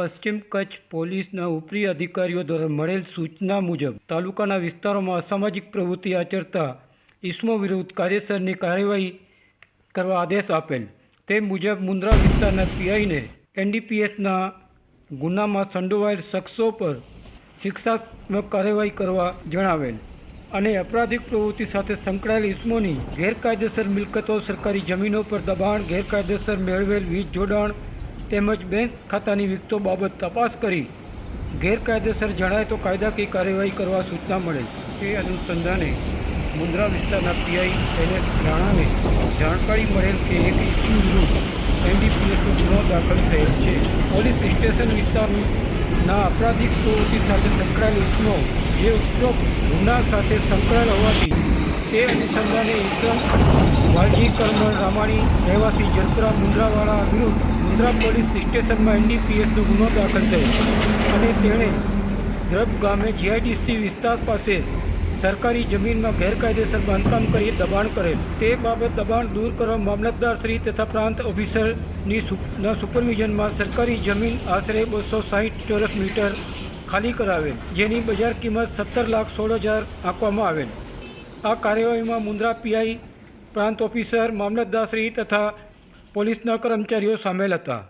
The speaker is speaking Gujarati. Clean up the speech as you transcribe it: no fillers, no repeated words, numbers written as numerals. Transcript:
પશ્ચિમ કચ્છ પોલીસના ઉપરી અધિકારીઓ દ્વારા મળેલ સૂચના મુજબ તાલુકાના વિસ્તારોમાં અસામાજિક પ્રવૃત્તિ આચરતા ઇસમો વિરુદ્ધ કાયદેસરની કાર્યવાહી કરવા આદેશ આપેલ. તે મુજબ મુન્દ્રા વિસ્તારના પીઆઈને એનડીપીએસના ગુનામાં સંડોવાયેલ શખ્સો પર શિક્ષાત્મક કાર્યવાહી કરવા જણાવેલ અને અપરાધિક પ્રવૃત્તિ સાથે સંકળાયેલ ઇસમોની ગેરકાયદેસર મિલકતો, સરકારી જમીનો પર દબાણ, ગેરકાયદેસર મેળવેલ વીજ જોડાણ તેમજ બેંક ખાતાની વિગતો બાબત તપાસ કરી ગેરકાયદેસર જણાય તો કાયદાકીય કાર્યવાહી કરવા સૂચના મળેલ. તે અનુસંધાને મુન્દ્રા વિસ્તારના પીઆઈ એનએસ રાણાને જાણકારી મળેલ કે એક ઇસમ વિરુદ્ધ એનડીપીએસનો ગુનો દાખલ થયેલ છે. પોલીસ સ્ટેશન વિસ્તારના અપરાધિક પ્રવૃત્તિ સાથે સંકળાયેલ ઇસમો જે ઉપરોક્ત ગુના સાથે સંકળાયેલ હોવાથી તે અનુસંધાને ઇસમ વાલજી કરમલ રામાણી રહેવાસી જરપરા મુન્દ્રાવાળા વિરુદ્ધ મુન્દ્રા પોલીસ સ્ટેશનમાં એનડીપીએસનો ગુનો દાખલ થયો અને તેણે દ્રબ ગામે જીઆઈડીસી વિસ્તાર પાસે સરકારી જમીનમાં ગેરકાયદેસર બાંધકામ કરી દબાણ કરેલ. તે બાબત દબાણ દૂર કરવા મામલતદારશ્રી તથા પ્રાંત ઓફિસરની સુપરવિઝનમાં સરકારી જમીન આશરે 260 ચોરસ મીટર ખાલી કરાવેલ, જેની બજાર કિંમત 17,16,000 આંકવામાં આવેલ. આ કાર્યવાહીમાં મુન્દ્રા પીઆઈ, પ્રાંત ઓફિસર, મામલતદારશ્રી તથા પોલીસના કર્મચારીઓ સામેલ હતા.